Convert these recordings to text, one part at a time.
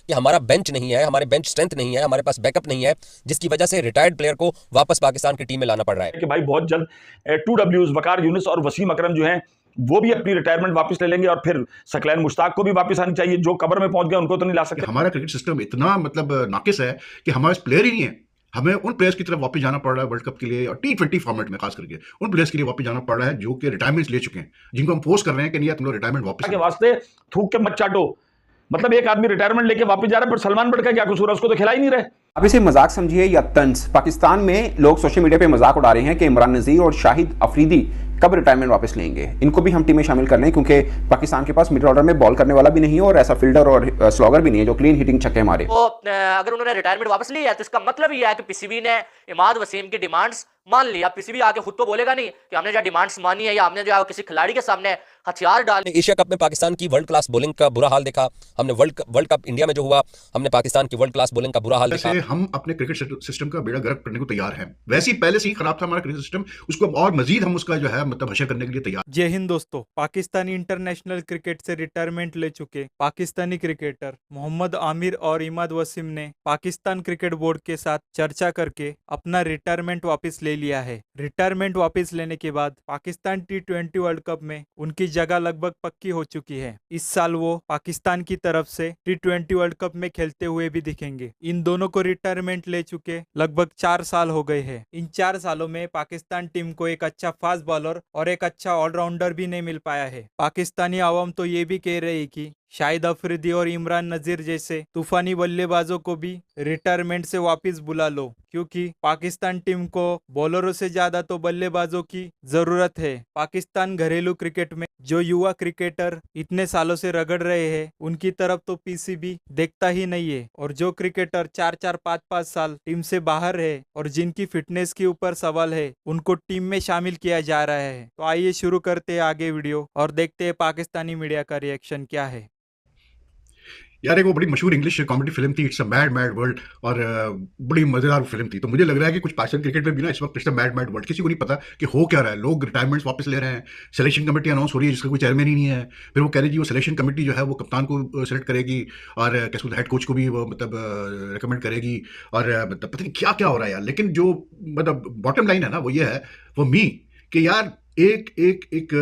कि हमारा बेंच नहीं है, हमारे बेंच स्ट्रेंथ नहीं है, हमारे पास बैकअप नहीं है, जिसकी वजह से रिटायर्ड प्लेयर को वापस पाकिस्तान की टीम में लाना पड़ रहा है कि भाई बहुत जल्द 2Ws वकार यूनिस और वसीम अकरम जो हैं वो भी अपनी रिटायरमेंट वापस ले लेंगे और फिर सकलैन मुश्ताक को भी वापस आनी चाहिए। जो कब्र में पहुंच गए उनको तो नहीं ला सकते। हमारा क्रिकेट सिस्टम इतना मतलब नाकिस है कि हमारे पास प्लेयर ही नहीं है। हमें उन प्लेयर्स की तरफ वापस जाना पड़ रहा है वर्ल्ड कप के लिए, और T20 फॉर्मेट में खास करके उन प्लेयर्स के लिए वापस जाना पड़ रहा है जो कि रिटायरमेंट ले चुके हैं, जिनको हम फोर्स कर रहे हैं कि नहीं तुम लोग रिटायरमेंट वापस के वास्ते थूक के मत चाटो। मतलब एक आदमी रिटायरमेंट लेके वापस जा रहा है, पर सलमान बट का क्या कसूर है? उसको तो खिला ही नहीं रहे। अब इसे मजाक समझिए या तंज। पाकिस्तान में लोग सोशल मीडिया पे मजाक उड़ा रहे हैं कि इमरान नजीर और शाहिद अफरीदी कब रिटायरमेंट वापस लेंगे। इनको भी हम टीम में शामिल कर लें क्योंकि पाकिस्तान के पास मिडिल ऑर्डर में बॉल करने वाला भी नहीं है और ऐसा फील्डर और स्लॉगर भी नहीं है जो क्लीन हिटिंग छक्के मारे। तो अगर उन्होंने रिटायरमेंट वापस ली है तो इसका मतलब ये है कि पीसीबी ने इमाद वसीम की डिमांड्स मान ली। अब पीसीबी आके खुद तो बोलेगा नहीं कि हमने जो डिमांड्स मानी है या हमने जो किसी खिलाड़ी के सामने हथियार डाल। एशिया कप में पाकिस्तान की वर्ल्ड क्लास बॉलिंग का बुरा हाल देखा हमने। वर्ल्ड कप इंडिया में जो हुआ, हमने पाकिस्तान की वर्ल्ड क्लास बॉलिंग का बुरा हाल देखा। हम अपने क्रिकेट सिस्टम का बेड़ा गर्क करने को तैयार हैं। वैसे ही पहले से ही खराब था हमारा क्रिकेट सिस्टम, उसको और मजीद हम उसका जो है मतलब हशर करने के लिए तैयार। जय हिंद दोस्तों। पाकिस्तानी इंटरनेशनल क्रिकेट से रिटायरमेंट ले चुके पाकिस्तानी क्रिकेटर मोहम्मद आमिर और इमाद वसीम ने पाकिस्तान क्रिकेट बोर्ड के साथ चर्चा करके अपना रिटायरमेंट वापस ले लिया है। रिटायरमेंट वापस लेने के बाद पाकिस्तान T20 वर्ल्ड कप में उनकी जगह लगभग पक्की हो चुकी है। इस साल वो पाकिस्तान की तरफ से T20 वर्ल्ड कप में खेलते हुए भी दिखेंगे। इन दोनों को रिटायरमेंट ले चुके लगभग 4 साल हो गए हैं। इन 4 सालों में पाकिस्तान टीम को एक अच्छा फास्ट बॉलर और एक अच्छा ऑलराउंडर भी नहीं मिल पाया है। पाकिस्तानी आवाम तो ये भी कह रही कि शाहिद अफरीदी और इमरान नजीर जैसे तूफानी बल्लेबाजों को भी रिटायरमेंट से वापस बुला लो, क्योंकि पाकिस्तान टीम को बॉलरों से ज्यादा तो बल्लेबाजों की जरूरत है। पाकिस्तान घरेलू क्रिकेट में जो युवा क्रिकेटर इतने सालों से रगड़ रहे हैं उनकी तरफ तो पीसीबी देखता ही नहीं है, और जो क्रिकेटर 4-4, 5-5 साल टीम से बाहर है और जिनकी फिटनेस के ऊपर सवाल है उनको टीम में शामिल किया जा रहा है। तो आइए शुरू करते हैं आगे वीडियो और देखते हैं पाकिस्तानी मीडिया का रिएक्शन क्या है। यार एक वो बड़ी मशहूर इंग्लिश कॉमेडी फिल्म थी it's a mad mad world, और बड़ी मजेदार फिल्म थी। तो मुझे लग रहा है कि कुछ पाकिस्तान क्रिकेट में भी ना इस वक्त it's a mad mad world, किसी को नहीं पता कि हो क्या रहा है। लोग रिटायरमेंट्स वापस ले रहे हैं, सिलेक्शन कमेटी अनाउंस हो रही है जिसका कोई चेयरमैन ही नहीं है। फिर वो कह रही जी वो सिलेक्शन कमेटी जो है वो कप्तान को सेलेक्ट करेगी और कैसे हेड कोच को भी वो मतलब रिकमेंड करेगी, और मतलब पता नहीं क्या क्या हो रहा है यार। लेकिन जो मतलब बॉटम लाइन है ना वो ये है वो मी कि यार एक एक एक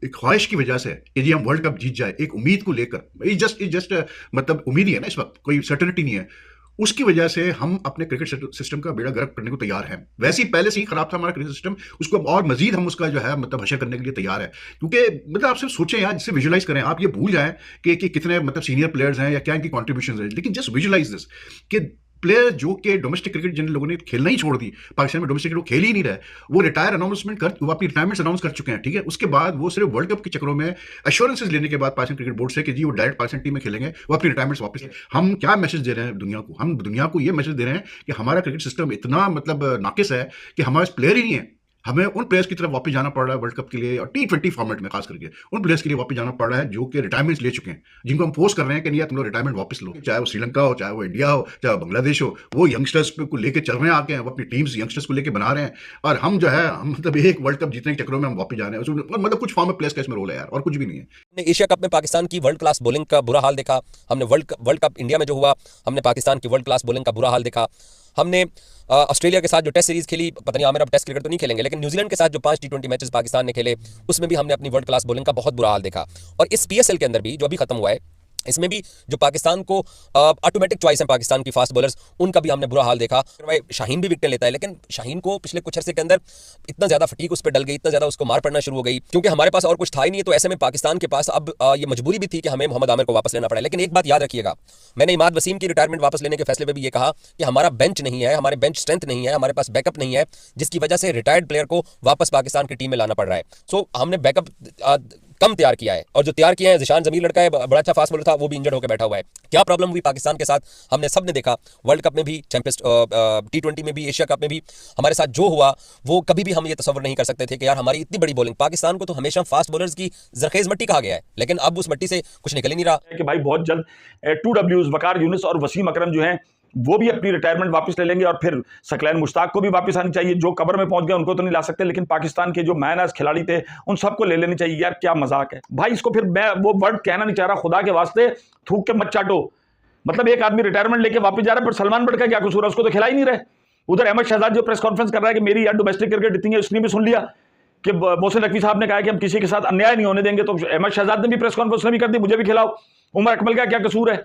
एक ख्वाहिश की वजह से कि जी हम वर्ल्ड कप जीत जाए, एक उम्मीद को लेकर, जस्ट मतलब उम्मीद ही है ना, इस वक्त कोई सर्टेनिटी नहीं है, उसकी वजह से हम अपने क्रिकेट सिस्टम का बेड़ा गर्क करने को तैयार हैं। वैसे ही पहले से ही खराब था हमारा क्रिकेट सिस्टम, उसको और मजीद हम उसका जो है मतलब हशर करने के लिए तैयार है। क्योंकि मतलब आप सिर्फ सोचें यार, जिससे विजुलाइज करें, आप ये भूल जाएं कि कितने मतलब सीनियर प्लेयर्स हैं या क्या इनकी कॉन्ट्रीब्यूशन है, लेकिन जस्ट विजुलाइज दिस कि प्लेयर जो कि डोमेस्टिक क्रिकेट जिन लोगों ने खेलना ही छोड़ दी, पाकिस्तान में डोमेस्टिक क्रिकेट खेल ही नहीं रहे, वो रिटायर अनाउंसमेंट कर वो अपनी रिटायरमेंट अनाउंस कर चुके हैं, ठीक है। उसके बाद वो सिर्फ वर्ल्ड कप के चक्रों में एश्योरेंसेस लेने के बाद पाकिस्तान क्रिकेट बोर्ड से कि जी वो डायरेक्ट पाकिस्तान टीम में खेलेंगे, वो अपनी रिटायरमेंट वापस। हम क्या मैसेज दे रहे हैं दुनिया को? हम दुनिया को ये मैसेज दे रहे हैं कि हमारा क्रिकेट सिस्टम इतना मतलब नाकिस है कि हमारे पास प्लेयर ही नहीं है। हमें उन प्लेयर्स की तरफ वापस जाना पड़ रहा है वर्ल्ड कप के लिए, और T20 फॉर्मेट में खास करके उन प्लेयर्स के लिए वापस जाना पड़ रहा है जो कि रिटायरमेंट ले चुके हैं, जिनको हम फोर्स कर रहे हैं कि नहीं तुम लोग रिटायरमेंट वापस लो। चाहे वो श्रीलंका हो, चाहे वो इंडिया हो, चाहे वो बांग्लादेश हो, वो यंगस्टर्स को लेकर चल रहे हैं आके, वो अपनी टीम्स यंगस्टर्स को लेकर बना रहे हैं, और हम जो है हम मतलब एक वर्ल्ड कप जीतने के चक्रों में हम वापस जा रहे हैं। मतलब कुछ फॉर्म में प्लेयर्स का इसमें रोल है यार, और कुछ भी नहीं है। एशिया कप में पाकिस्तान की वर्ल्ड क्लास बॉलिंग का बुरा हाल देखा हमने। वर्ल्ड कप इंडिया में जो हुआ, हमने पाकिस्तान की वर्ल्ड क्लास बॉलिंग का बुरा हाल देखा। हमने ऑस्ट्रेलिया के साथ जो टेस्ट सीरीज खेली, पता नहीं आमिर अब टेस्ट क्रिकेट तो नहीं खेलेंगे, लेकिन न्यूजीलैंड के साथ जो 5 T20 मैचेस पाकिस्तान ने खेले उसमें भी हमने अपनी वर्ल्ड क्लास बॉलिंग का बहुत बुरा हाल देखा। और इस PSL के अंदर भी जो अभी खत्म हुआ है, इसमें भी जो पाकिस्तान को ऑटोमेटिक चॉइस है पाकिस्तान की फास्ट बॉलर्स, उनका भी हमने बुरा हाल देखा। भाई शाहीन भी विकेटें लेता है, लेकिन शाहीन को पिछले कुछ अरसे के अंदर इतना ज़्यादा फटीक उस पर डल गई, इतना ज़्यादा उसको मार पड़ना शुरू हो गई, क्योंकि हमारे पास और कुछ था ही नहीं। तो ऐसे में पाकिस्तान के पास अब ये मजबूरी भी थी कि हमें मोहम्मद आमिर को वापस लेना पड़ा। लेकिन एक बात याद रखिएगा, मैंने इमाद वसीम की रिटायरमेंट वापस लेने के फैसले में भी ये कहा कि हमारा बेंच नहीं है, हमारे बेंच स्ट्रेंथ नहीं है, हमारे पास बैकअप नहीं है, जिसकी वजह से रिटायर्ड प्लेयर को वापस पाकिस्तान की टीम में लाना पड़ रहा है। सो हमने बैकअप कम तैयार किया है, और जो तैयार किया है, ज़िशान जमीर लड़का है, बड़ा अच्छा फास्ट बॉलर था, वो भी इंजर्ड होकर बैठा हुआ है। क्या प्रॉब्लम हुई पाकिस्तान के साथ हमने सबने देखा, वर्ल्ड कप में भी, T20 में भी, एशिया कप में भी हमारे साथ जो हुआ वो कभी भी हम ये तस्वर नहीं कर सकते थे कि यार हमारी इतनी बड़ी बॉलिंग। पाकिस्तान को तो हमेशा फास्ट बॉलर्स की जरखेज मट्टी कहा गया है, लेकिन अब उस मट्टी से कुछ निकल ही नहीं रहा कि भाई बहुत जल्द 2Ws वकार यूनिस और वसीम अकरम जो हैं वो भी अपनी रिटायरमेंट वापस ले लेंगे, और फिर सकलैन मुश्ताक को भी वापस आनी चाहिए। जो कब्र में पहुंच गए उनको तो नहीं ला सकते, लेकिन पाकिस्तान के जो मैन एज खिलाड़ी थे उन सबको ले लेनी चाहिए। यार क्या मजाक है भाई, इसको फिर मैं वो वर्ड कहना नहीं चाह रहा, खुदा के वास्ते थूक के मत चाटो। मतलब एक आदमी रिटायरमेंट लेके वापस जा रहा है, पर सलमान बट का क्या कसूर है? उसको तो खिला ही नहीं रहे। उधर अहमद शहजाद जो प्रेस कॉन्फ्रेंस कर रहा है कि मेरी यार डोमेस्टिक क्रिकेट इतनी है, उसने भी सुन लिया कि मोहसिन नकवी साहब ने कहा कि हम किसी के साथ अन्याय नहीं होने देंगे, तो अहमद शहजाद ने भी प्रेस कॉन्फ्रेंस भी कर दी, मुझे भी खिलाओ। उमर अकमल का क्या कसूर है?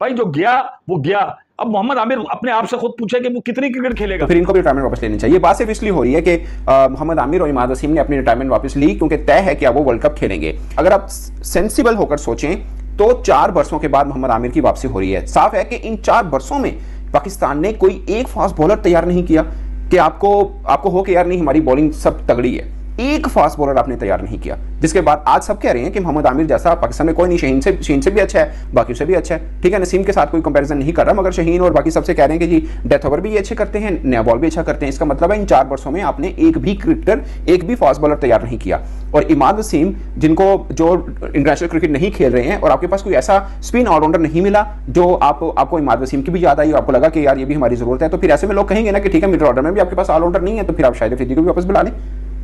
भाई जो गया वो गया। अब मोहम्मद आमिर अपने आप से खुद पूछे कि वो कितनी क्रिकेट खेलेगा। तो फिर इनको भी रिटायरमेंट वापस लेनी चाहिए। बात सिर्फ इसलिए हो रही है कि मोहम्मद आमिर और इमाद वसीम ने अपनी रिटायरमेंट वापस ली क्योंकि तय है कि अब वो वर्ल्ड कप खेलेंगे। अगर आप सेंसिबल होकर सोचें तो 4 बरसों के बाद मोहम्मद आमिर की वापसी हो रही है। साफ है कि इन 4 बरसों में पाकिस्तान ने कोई एक फास्ट बॉलर तैयार नहीं किया कि आपको हो कि यार नहीं हमारी बॉलिंग सब तगड़ी है। एक फास्ट बॉलर आपने तैयार नहीं किया, जिसके बाद आज सब कह रहे हैं कि मोहम्मद आमिर जैसा पाकिस्तान में कोई नहीं। शहीन से भी अच्छा है, बाकी से भी अच्छा है। ठीक है, नसीम के साथ कोई कंपैरिजन नहीं कर रहा, मगर शहीन और बाकी सबसे कह रहे हैं कि जी डेथ ओवर भी ये अच्छे करते हैं, नया बॉल भी अच्छा करते हैं। इसका मतलब है इन 4 बरसों में आपने एक भी क्रिकेटर, एक भी फास्ट बॉलर तैयार नहीं किया। और इमाद वसीम जिनको जो इंटरनेशनल क्रिकेट नहीं खेल रहे हैं और आपके पास कोई ऐसा स्पिन ऑलराउंडर नहीं मिला जो आपको इमाद वसीम की भी याद आई और आपको लगा कि यार ये भी हमारी जरूरत है, तो फिर ऐसे में लोग कहेंगे ना कि ठीक है मिडिल ऑर्डर में भी आपके पास ऑलराउंडर नहीं है, तो फिर आप शाहिद अफरीदी को भी वापस बुला लें।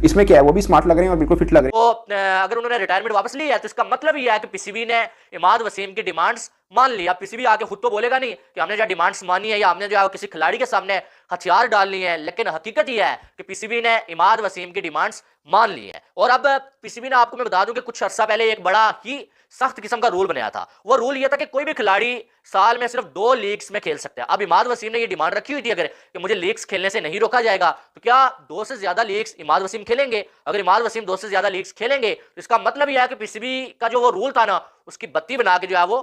इसमें क्या है, वो भी स्मार्ट लग रहे हैं और बिल्कुल फिट लग रहे हैं। तो अगर उन्होंने रिटायरमेंट वापस ली है तो इसका मतलब ये है कि पीसीबी ने इमाद वसीम की डिमांड्स मान ली। अब पीसीबी आके खुद तो बोलेगा नहीं कि हमने जो डिमांड्स मानी है या हमने जो किसी खिलाड़ी के सामने हथियार डाल लिए हैं, लेकिन हकीकत यह है कि पीसीबी ने इमाद वसीम की डिमांड्स मान ली है। और अब पीसीबी ने, आपको मैं बता दूं कि कुछ अर्सा पहले एक बड़ा ही सख्त किस्म का रूल बनाया था। वो रूल ये था कि कोई भी खिलाड़ी साल में सिर्फ 2 लीग्स में खेल सकता है। अब इमाद वसीम ने ये डिमांड रखी हुई थी अगर कि मुझे लीग्स खेलने से नहीं रोका जाएगा, तो क्या 2 से ज्यादा लीग्स इमाद वसीम खेलेंगे? अगर इमाद वसीम 2 से ज्यादा लीग्स खेलेंगे तो इसका मतलब यह है कि पीसीबी का जो वो रूल था ना, उसकी बत्ती बना के जो है वो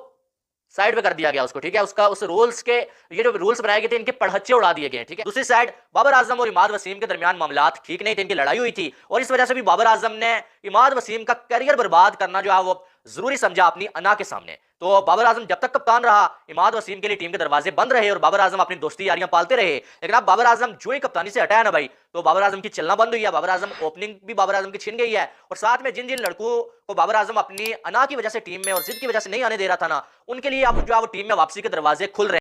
साइड पे कर दिया गया उसको। ठीक है, उसका उस रूल्स के, ये जो रूल्स बनाए गए थे इनके पड़हच्चे उड़ा दिए गए। ठीक है, दूसरी साइड बाबर आजम और इमाद वसीम के दरमियान मामलात ठीक नहीं थे, इनकी लड़ाई हुई थी और इस वजह से भी बाबर आजम ने इमाद वसीम का करियर बर्बाद करना जो है वो जरूरी समझा अपनी अना के सामने। तो बाबर आजम जब तक कप्तान रहा, इमाद वसीम के लिए टीम के दरवाजे बंद रहे और बाबर आजम अपनी दोस्ती यारियां पालते रहे। लेकिन अब बाबर आजम जो ही कप्तानी से हटाया ना भाई, तो बाबर आजम की चलना बंद हुई है। बाबर आजम ओपनिंग भी बाबर आजम की छिन गई है और साथ में जिन जिन लड़कों को बाबर आजम अपनी अना की वजह से टीम में और जिद की वजह से नहीं आने दे रहा था ना, उनके लिए अब जो है वो टीम में वापसी के दरवाजे खुल रहे हैं।